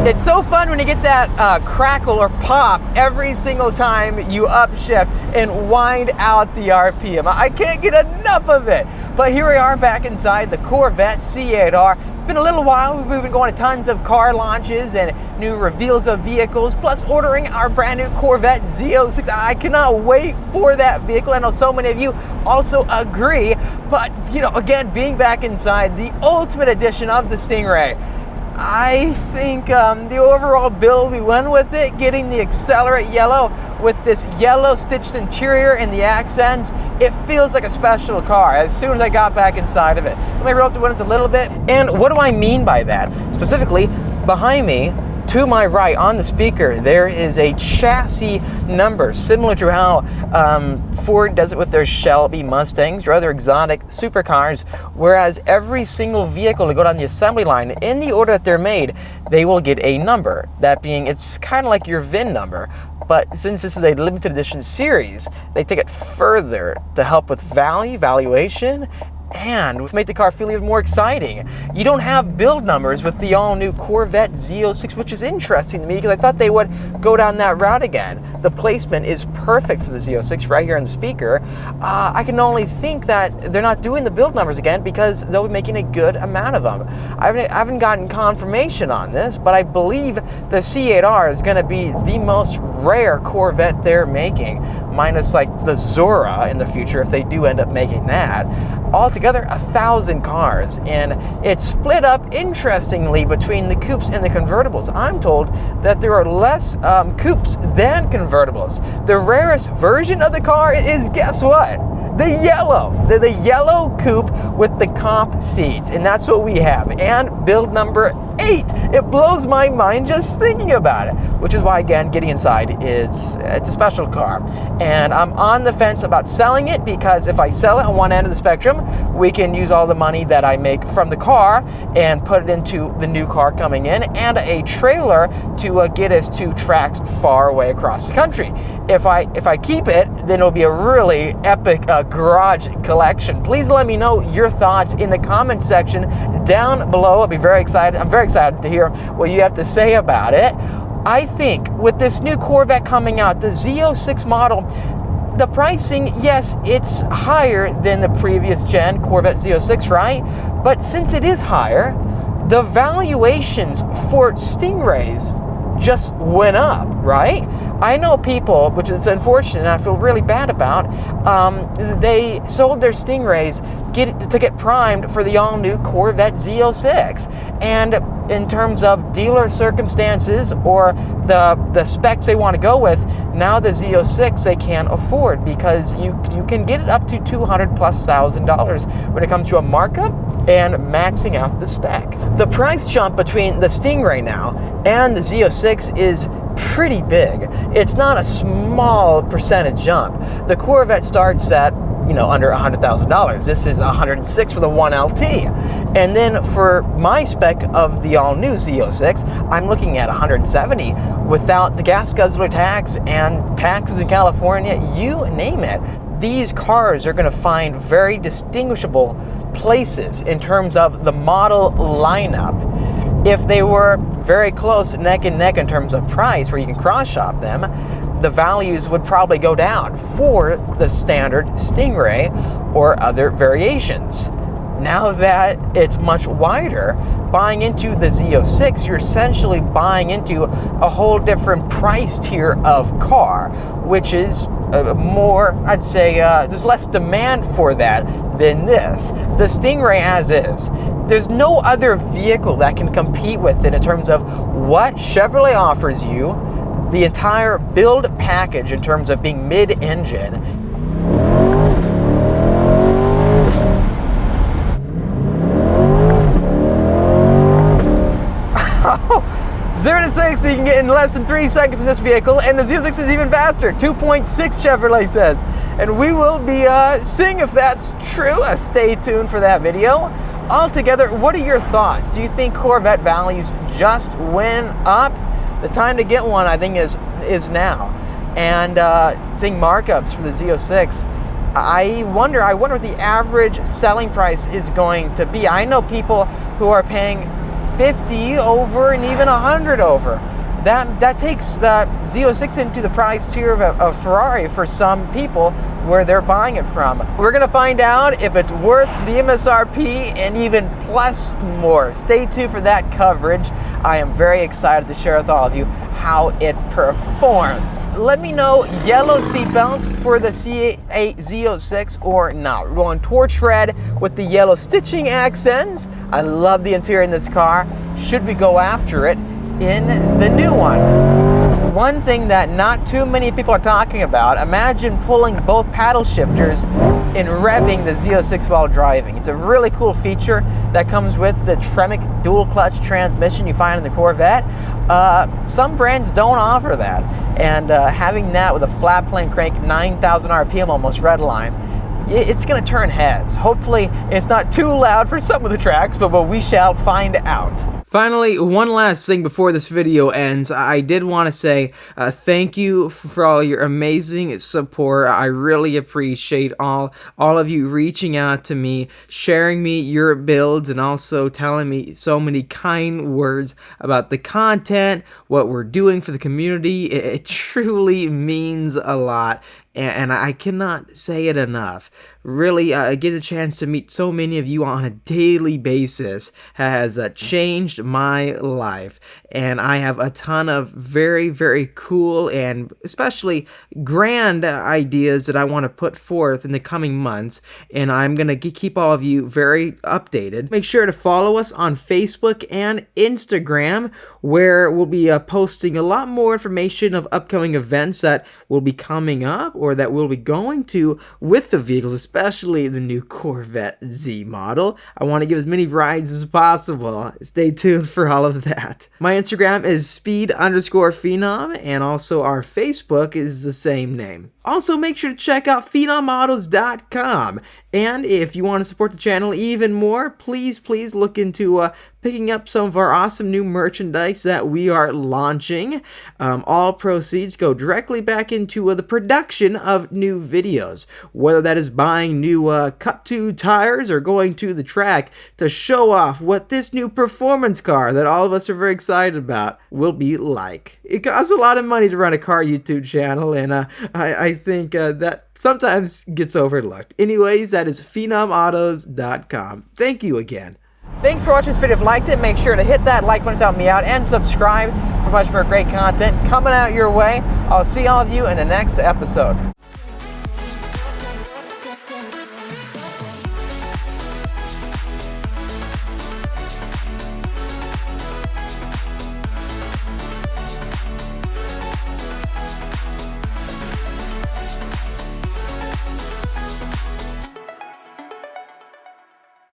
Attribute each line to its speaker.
Speaker 1: It's so fun when you get that crackle or pop every single time you upshift and wind out the RPM. I can't get enough of it. But here we are back inside the Corvette C8R. It's been a little while. We've been going to tons of car launches and new reveals of vehicles, plus ordering our brand new Corvette Z06. I cannot wait for that vehicle. I know so many of you also agree. But, you know, again, being back inside the ultimate edition of the Stingray, I think the overall build, we went with it, getting the Accelerate yellow with this yellow stitched interior and the accents. It feels like a special car as soon as I got back inside of it. Let me roll up the windows a little bit. And what do I mean by that? Specifically, behind me, to my right on the speaker, there is a chassis number, similar to how Ford does it with their Shelby Mustangs or other exotic supercars, whereas every single vehicle to go down the assembly line, in the order that they're made, they will get a number. That being, it's kind of like your VIN number, but since this is a limited edition series, they take it further to help with valuation, and make the car feel even more exciting. You don't have build numbers with the all-new Corvette Z06, which is interesting to me because I thought they would go down that route again. The placement is perfect for the Z06 right here on the speaker. I can only think that they're not doing the build numbers again because they'll be making a good amount of them. I haven't gotten confirmation on this, but I believe the C8R is going to be the most rare Corvette they're making, minus like the Zora in the future if they do end up making that. Altogether 1,000 cars, and it's split up interestingly between the coupes and the convertibles. I'm told that there are less coupes than convertibles. The rarest version of the car is, guess what? The yellow coupe with the comp seats, and that's what we have, and build number 8. It blows my mind just thinking about it, which is why, again, getting inside it's a special car. And I'm on the fence about selling it, because if I sell it on one end of the spectrum, we can use all the money that I make from the car and put it into the new car coming in and a trailer to get us to tracks far away across the country. If I keep it, then it'll be a really epic garage collection. Please let me know your thoughts in the comment section down below. I'll be very excited. I'm very excited to hear what you have to say about it. I think with this new Corvette coming out, the Z06 model, the pricing, yes, it's higher than the previous gen Corvette Z06, right? But since it is higher, the valuations for Stingrays just went up, right? I know people, which is unfortunate and I feel really bad about, they sold their Stingrays to get primed for the all-new Corvette Z06. And in terms of dealer circumstances or the specs they want to go with, now the Z06 they can't afford, because you can get it up to $200,000+ when it comes to a markup and maxing out the spec. The price jump between the Stingray now and the Z06 is pretty big. It's not a small percentage jump. The Corvette starts at, you know, under $100,000. This is $106 for the 1LT. And then for my spec of the all-new Z06, I'm looking at $170 without the gas guzzler tax and taxes in California, you name it. These cars are going to find very distinguishable places in terms of the model lineup. If they were very close neck and neck in terms of price, where you can cross-shop them, the values would probably go down for the standard Stingray or other variations. Now that it's much wider, buying into the Z06, you're essentially buying into a whole different price tier of car, which is more, I'd say, there's less demand for that than this. The Stingray as is. There's no other vehicle that can compete with it in terms of what Chevrolet offers you, the entire build package in terms of being mid-engine. 0 to 60 you can get in less than 3 seconds in this vehicle, and the Z06 is even faster, 2.6 Chevrolet says. And we will be seeing if that's true. Stay tuned for that video. Altogether, what are your thoughts? Do you think Corvette values just went up? The time to get one, I think, is now. And seeing markups for the Z06, I wonder what the average selling price is going to be. I know people who are paying 50 over and even 100 over. That takes the Z06 into the price tier of a Ferrari for some people where they're buying it from. We're gonna find out if it's worth the MSRP and even plus more. Stay tuned for that coverage. I am very excited to share with all of you how it performs. Let me know yellow seatbelts for the C8 Z06 or not. We're going torch red with the yellow stitching accents. I love the interior in this car. Should we go after it in the new one? One thing that not too many people are talking about, imagine pulling both paddle shifters and revving the Z06 while driving. It's a really cool feature that comes with the Tremec dual clutch transmission you find in the Corvette. Some brands don't offer that, and having that with a flat plane crank, 9,000 RPM almost redline, it's going to turn heads. Hopefully it's not too loud for some of the tracks, but we shall find out. Finally, one last thing before this video ends. I did want to say thank you for all your amazing support. I really appreciate all of you reaching out to me, sharing me your builds, and also telling me so many kind words about the content, what we're doing for the community. It truly means a lot, and I cannot say it enough. Really, get a chance to meet so many of you on a daily basis has changed my life, and I have a ton of very, very cool and especially grand ideas that I want to put forth in the coming months, and I'm going to keep all of you very updated. Make sure to follow us on Facebook and Instagram, where we'll be posting a lot more information of upcoming events that will be coming up or that we'll be going to with the vehicles, especially the new Corvette Z model. I want to give as many rides as possible. Stay tuned for all of that. My Instagram is speed_phenom, and also our Facebook is the same name. Also, make sure to check out phenomautos.com. And if you want to support the channel even more, please look into picking up some of our awesome new merchandise that we are launching. All proceeds go directly back into the production of new videos, whether that is buying new Cup 2 tires or going to the track to show off what this new performance car that all of us are very excited about will be like. It costs a lot of money to run a car YouTube channel, and I think that sometimes gets overlooked. Anyways, that is phenomautos.com. Thank you again. Thanks for watching this video. If you liked it, make sure to hit that like button to help me out, and subscribe for much more great content coming out your way. I'll see all of you in the next episode.